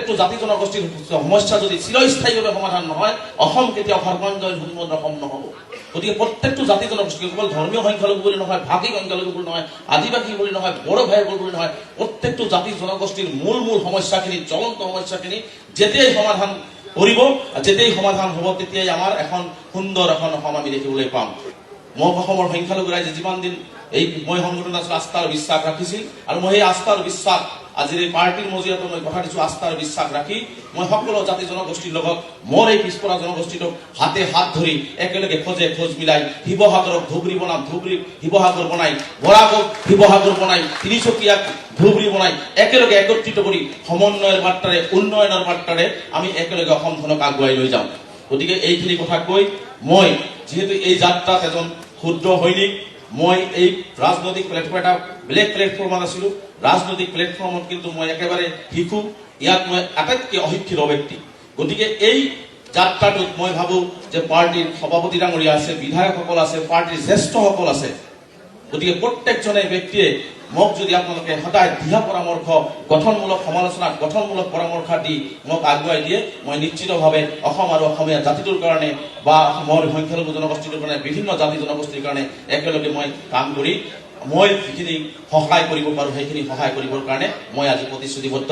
প্ৰত্যেকটো জাতি জনগোষ্ঠীৰ সমস্যা যদি চিৰস্থায়ীভাৱে সমাধান নহয়, অসম কেতিয়াও সৰ্বাংগীন সুন্দৰ অসম নহ'ব। গতিকে প্ৰত্যেকটো জাতি জনগোষ্ঠী কেৱল ধৰ্মীয় সংখ্যালঘু বুলি নহয়, ভাষিক সংখ্যালঘু বুলি নহয়, আদিবাসী বুলি নহয়, বড়ো ভাইসকল বুলি নহয়, প্ৰত্যেকটো জাতি জনগোষ্ঠীৰ মূল সমস্যাখিনি, জ্বলন্ত সমস্যাখিনি যেতিয়াই সমাধান কৰিব, যেতিয়াই সমাধান হ'ব, তেতিয়াই আমাৰ এখন সুন্দৰ এখন অসম আমি দেখিবলৈ পাম। মই অসমৰ সংখ্যালঘু ৰাইজে যিমান দিন মই সংগঠন আছিলোঁ, আস্থাৰ বিশ্বাস ৰাখিছিল, আৰু মই সেই আস্থাৰ বিশ্বাস আজিৰ এই পাৰ্টিৰ মজিয়াতো মই কথা দিছোঁ, আস্থাৰ বিশ্বাস ৰাখি মই সকলো জাতি জনগোষ্ঠীৰ লগত মোৰ এই পিছপৰা জনগোষ্ঠীটোক হাতে হাত ধৰি একেলগে খোজ মিলাই শিৱসাগৰক ধুবুৰী বনাম, শিৱসাগৰ বনাই বৰাকক শিৱসাগৰ বনাই, তিনিচুকীয়াক ধুবুৰী বনাই একেলগে একত্ৰিত কৰি সমন্বয়ৰ বাৰ্তাৰে, উন্নয়নৰ বাৰ্তাৰে আমি একেলগে অসমখনক আগুৱাই লৈ যাওঁ। গতিকে এইখিনি কথা কৈ মই যিহেতু এই যাত্ৰাত এজন ক্ষুদ্ৰ সৈনিক, মই এই ৰাজনৈতিক প্লেটফৰ্ম এটা বেলেগ প্লেটফৰ্মত আছিলোঁ, ৰাজনৈতিক প্লেটফৰ্মত কিন্তু মই একেবাৰে শিশু, ইয়াত মই আটাইতকৈ অশিক্ষিত ব্যক্তি। গতিকে এই যাত্ৰাটোত মই ভাবোঁ যে পাৰ্টিৰ সভাপতি ডাঙৰীয়া আছে, বিধায়কসকল আছে, পাৰ্টিৰ জ্যেষ্ঠসকল আছে। গতিকে প্ৰত্যেকজনে ব্যক্তিয়ে মোক যদি আপোনালোকে সদায় দিহা পৰামৰ্শ, গঠনমূলক সমালোচনা, গঠনমূলক পৰামৰ্শ দি মোক আগুৱাই দিয়ে, মই নিশ্চিতভাৱে অসম আৰু অসমীয়া জাতিটোৰ কাৰণে বা মোৰ সংখ্যালঘু জনগোষ্ঠীটোৰ কাৰণে, বিভিন্ন জাতি জনগোষ্ঠীৰ কাৰণে একেলগে মই কাম কৰি মই যিখিনি সহায় কৰিব পাৰোঁ সেইখিনি সহায় কৰিবৰ কাৰণে মই আজি প্ৰতিশ্ৰুতিবদ্ধ।